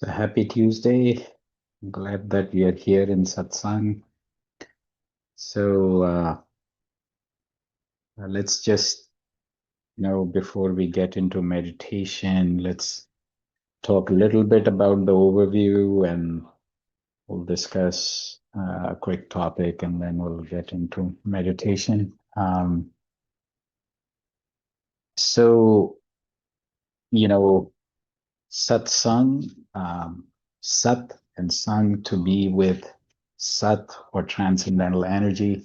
So happy Tuesday. I'm glad that we are here in Satsang. So let's just, before we get into meditation, let's talk a little bit about the overview and we'll discuss a quick topic and then we'll get into meditation. So, you know, Satsang, Sat and Sang, to be with Sat or transcendental energy,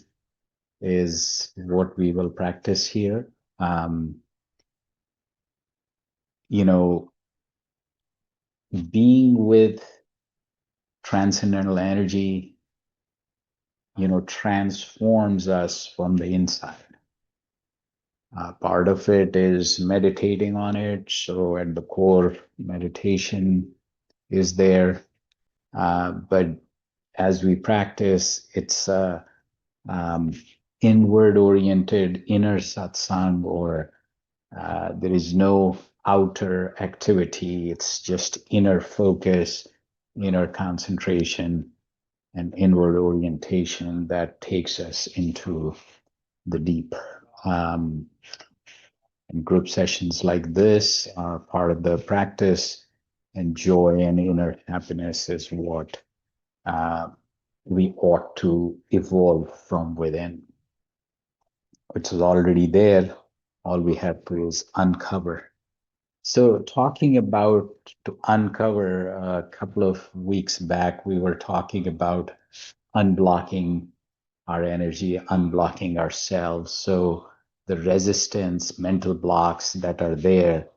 is what we will practice here. Um, you know, being with transcendental energy, transforms us from the inside. Part of it is meditating on it. So at the core, meditation is there. But as we practice, it's um, inward oriented inner satsang, or there is no outer activity. It's just inner focus, inner concentration, and inward orientation that takes us into the deep. Um, and group sessions like this are part of the practice, and joy and inner happiness is what uh, we ought to evolve from within, which is already there. All we have to is uncover. So, talking about to uncover, a couple of weeks back, we were talking about unblocking our energy, unblocking ourselves. So, the resistance, mental blocks that are there,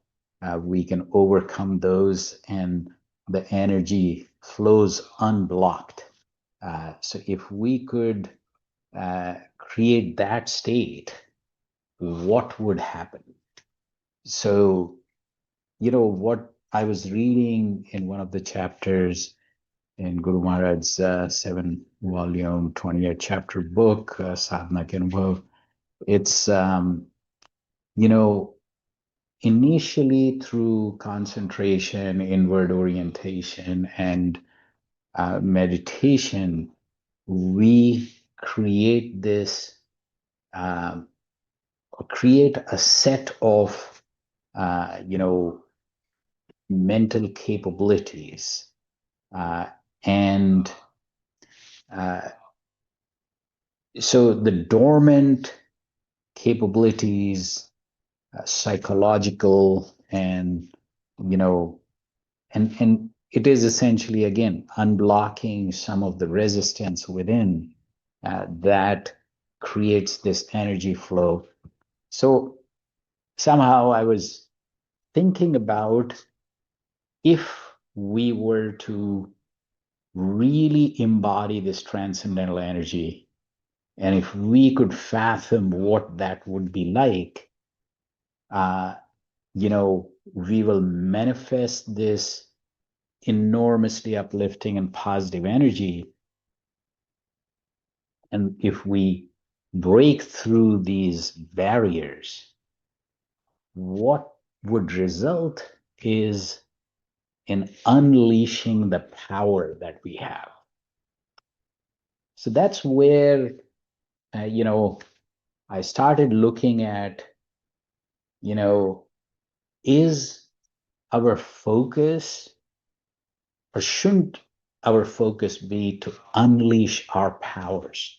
we can overcome those and the energy flows unblocked. So, if we could create that state, what would happen? So, what I was reading in one of the chapters in Guru Maharaj's 7-volume, 28 chapter book, Sadhana Can Work, it's, you know, initially through concentration, inward orientation, and meditation, we create this, create a set of, mental capabilities, and uh, so the dormant capabilities, psychological, and and it is essentially again unblocking some of the resistance within that creates this energy flow. So somehow I was thinking about, if we were to really embody this transcendental energy, and if we could fathom what that would be like, uh, we will manifest this enormously uplifting and positive energy. And if we break through these barriers, what would result is in unleashing the power that we have. So that's where, I started looking at, is our focus, or shouldn't our focus be to unleash our powers?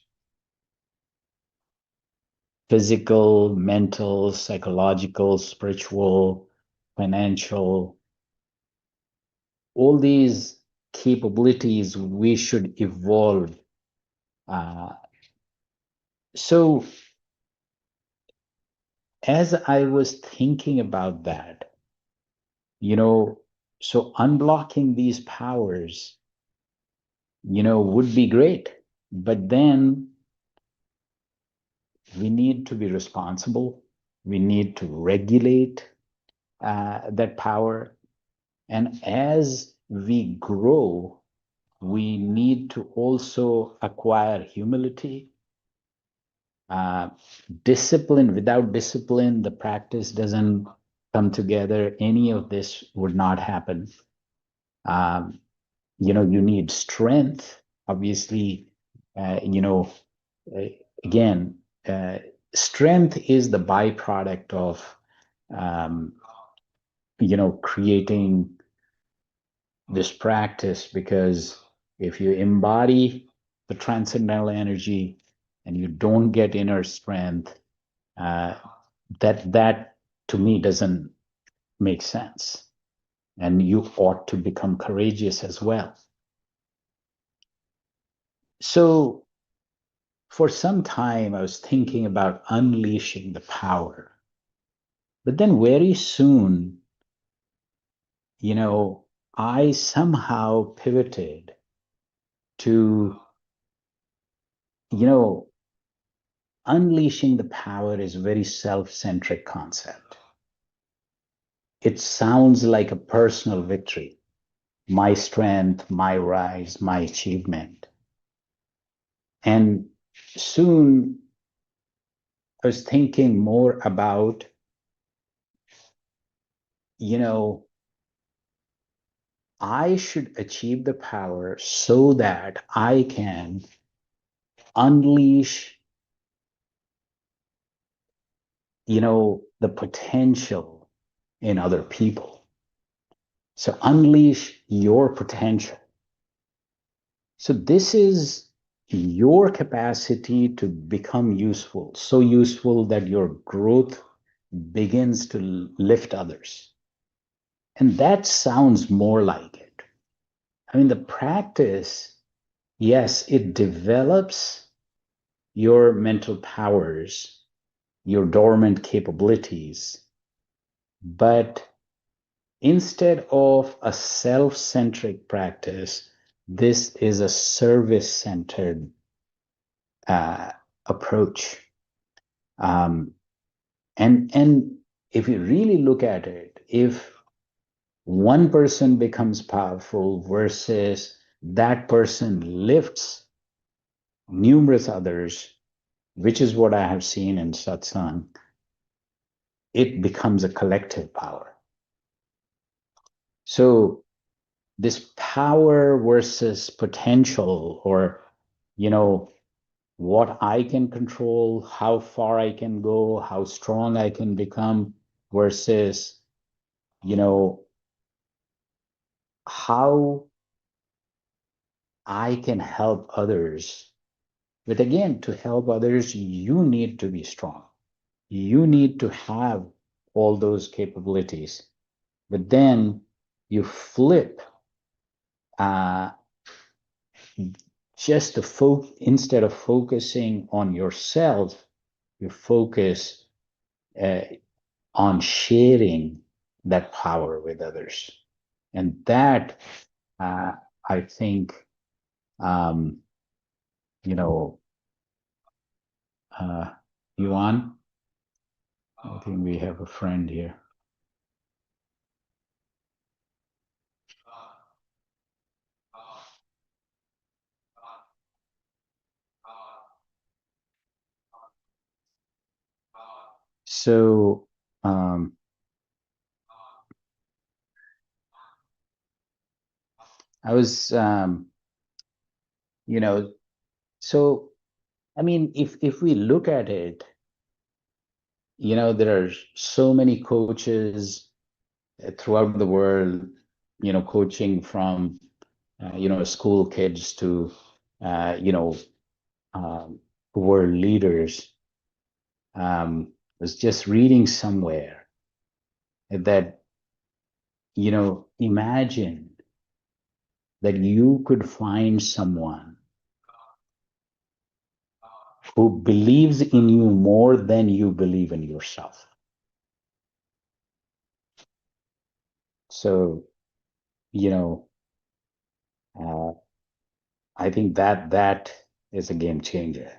Physical, mental, psychological, spiritual, financial, all these capabilities we should evolve. Uh, so, as I was thinking about that, so unblocking these powers, would be great. But then we need to be responsible. We need to regulate that power. And as we grow, we need to also acquire humility. Discipline. Without discipline, the practice doesn't come together. Any of this would not happen. Um, you need strength, obviously. uh, you know uh, Again, strength is the byproduct of um, creating this practice, because if you embody the transcendental energy and you don't get inner strength, uh, that to me doesn't make sense. And you ought to become courageous as well. So for some time, I was thinking about unleashing the power. But then very soon, I somehow pivoted to, you know, unleashing the power is a very self-centric concept. It sounds like a personal victory, my strength, my rise, my achievement. And soon I was thinking more about, you know, I should achieve the power so that I can unleash, the potential in other people. So unleash your potential. So this is your capacity to become useful, so useful that your growth begins to lift others. And that sounds more like it. I mean, the practice, yes, it develops your mental powers, your dormant capabilities, but instead of a self-centric practice, this is a service-centered uh, approach. Um, and if you really look at it, if one person becomes powerful versus that person lifts numerous others, which is what I have seen in satsang, it becomes a collective power. So this power versus potential, or what I can control, how far I can go, how strong I can become, versus how I can help others. But again, to help others, you need to be strong. You need to have all those capabilities. But then you flip, uh, just instead of focusing on yourself, you focus uh, on sharing that power with others. And that, uh, I think, um, you know, uh, Yuan, I think we have a friend here. So, I was, you know, so I mean, if we look at it, there are so many coaches throughout the world, coaching from, school kids to, world leaders. I was just reading somewhere that, imagine that you could find someone who believes in you more than you believe in yourself. So, you know, uh, I think that is a game changer.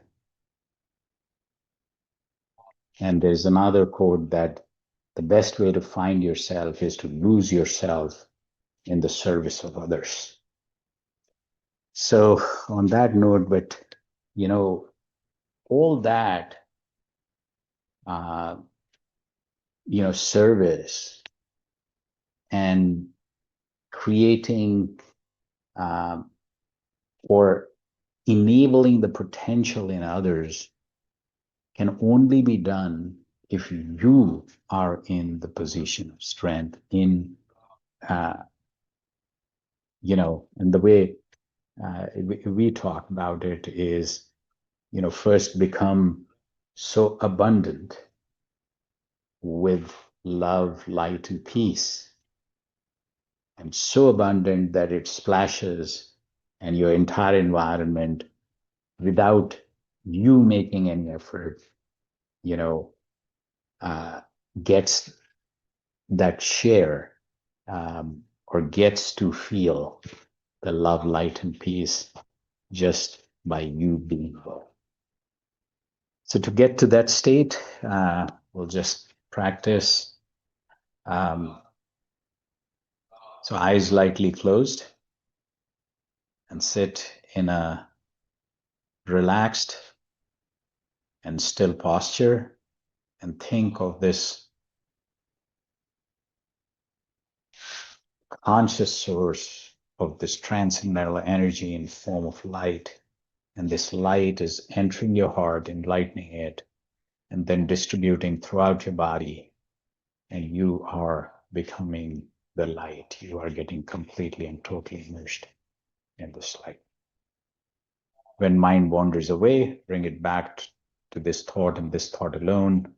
And there's another quote that the best way to find yourself is to lose yourself in the service of others. So on that note, but all that, uh, service and creating um, or enabling the potential in others can only be done if you are in the position of strength in uh, and the way we talk about it is, first become so abundant with love, light, and peace, and so abundant that it splashes and your entire environment without you making any effort, you know, uh, gets that share, or gets to feel the love, light, and peace just by you being there. So to get to that state, we'll just practice. Um, so eyes lightly closed and sit in a relaxed and still posture and think of this conscious source of this transcendental energy in form of light. And this light is entering your heart, enlightening it, and then distributing throughout your body. And you are becoming the light. You are getting completely and totally immersed in this light. When mind wanders away, bring it back to this thought and this thought alone.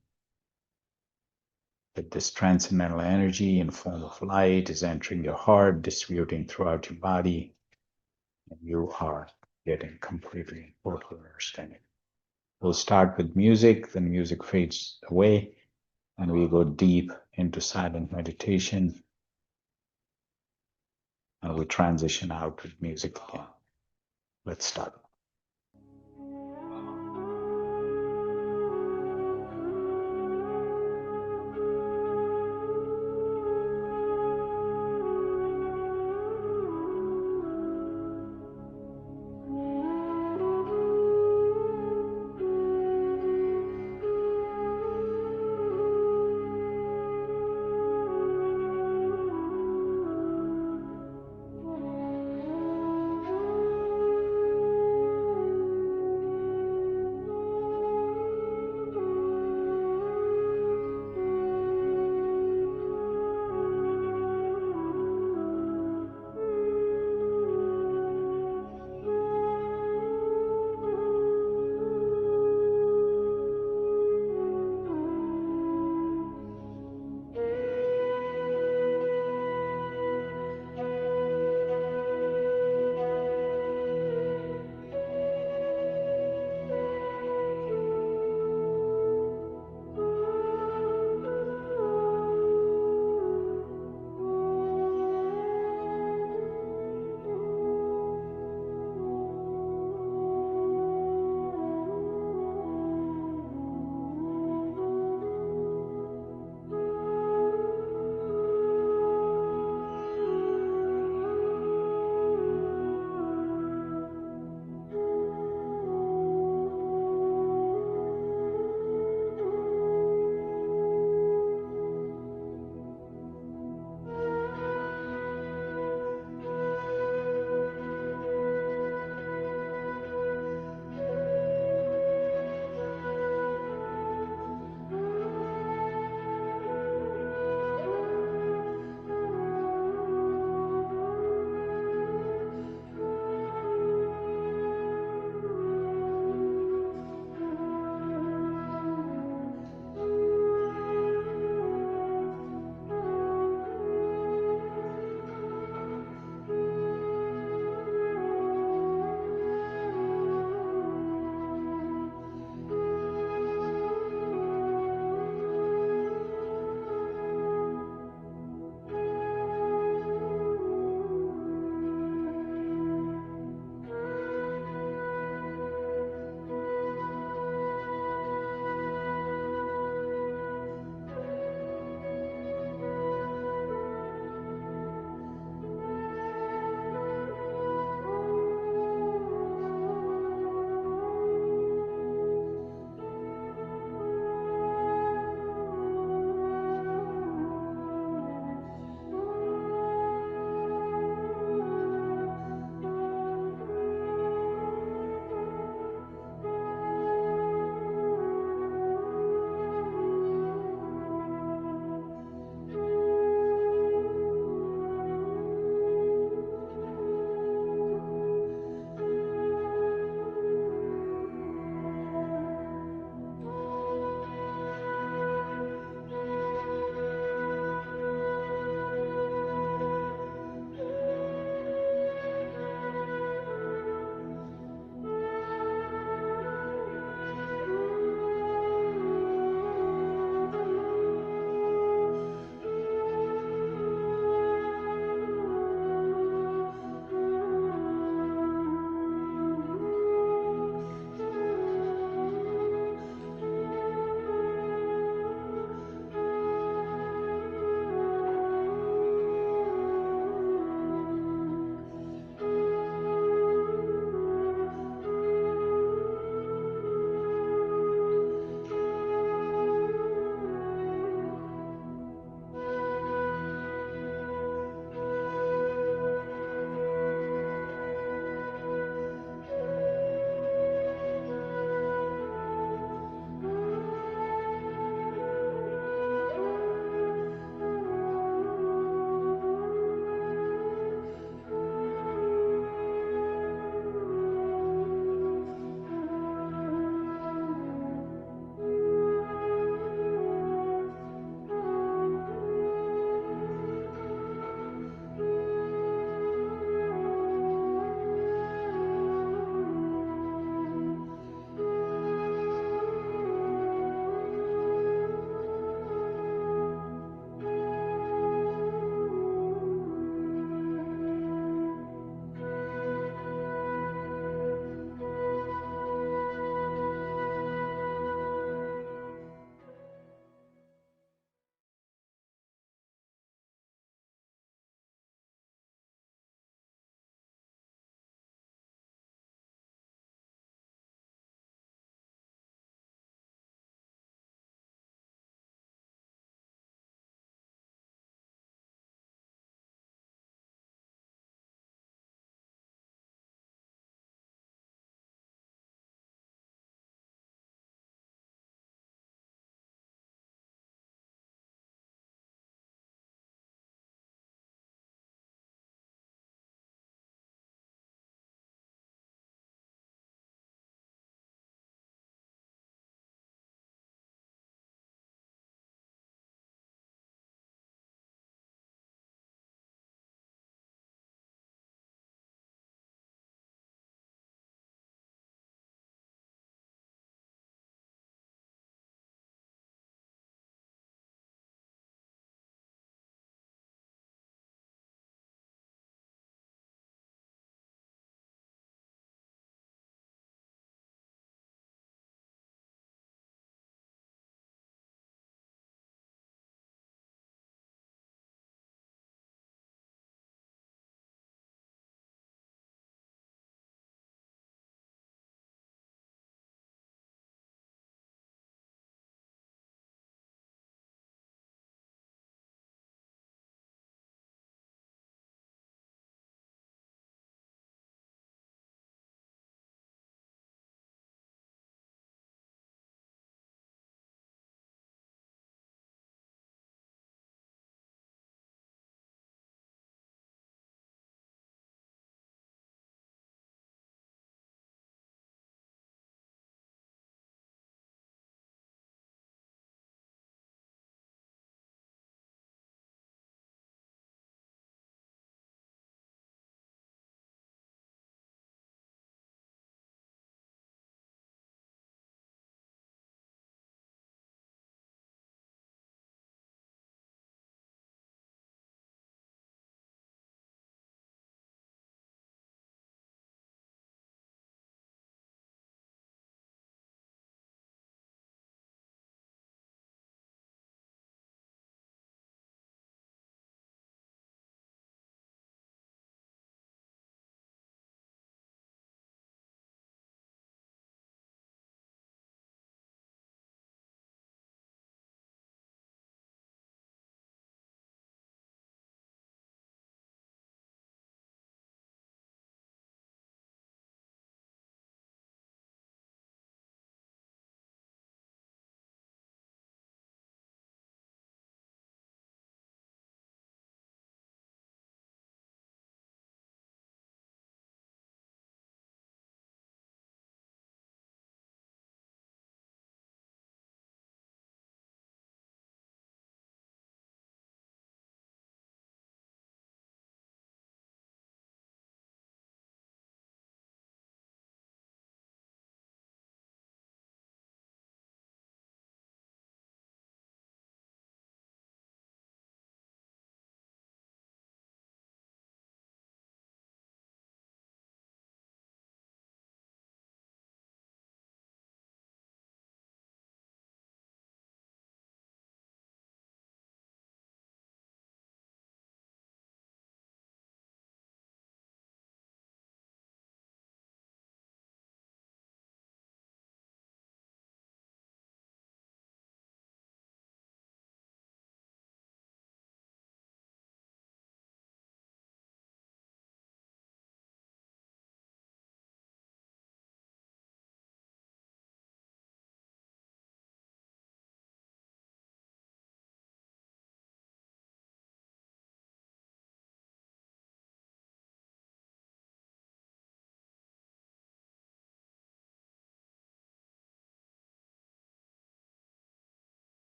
That this transcendental energy in form of light is entering your heart, distributing throughout your body, and you are getting completely and totally immersed in it. We'll start with music, then music fades away, and we go deep into silent meditation, and we transition out with music again. Let's start.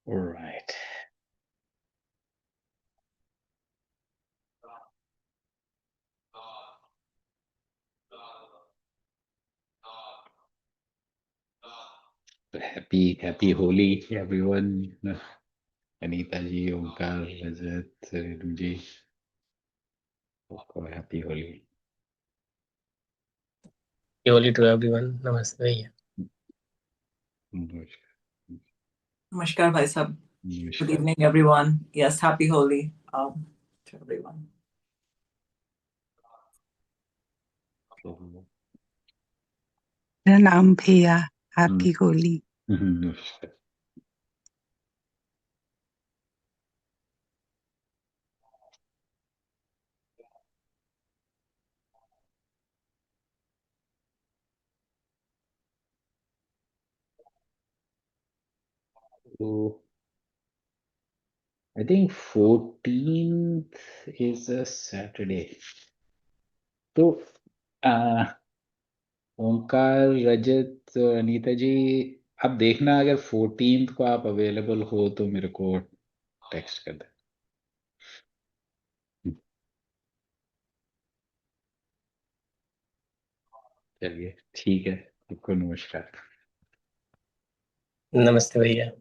All right. Happy Holi, everyone. Anita ji, Omkar, Rajat, Renu ji. Happy Holi. Happy Holi to everyone. Namaste भैया. Namaskar, Bhai Sab. Good Namaskar. evening, everyone. Yes, happy Holi to everyone. Pranam Bhaiya. Happy Holi. Namaskar. So, I think 14th is a Saturday. So, Omkar, रजत, अनीता जी, आप देखना अगर 14th को आप available हो तो मेरे को टेक्स्ट कर दें. चलिए ठीक है. आपको नमस्कार. Namaste भैया.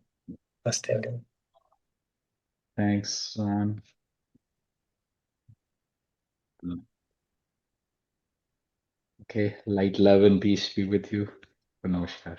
Namaste everyone. Thanks, Ron. Okay, light love and peace be with you. Namaskar.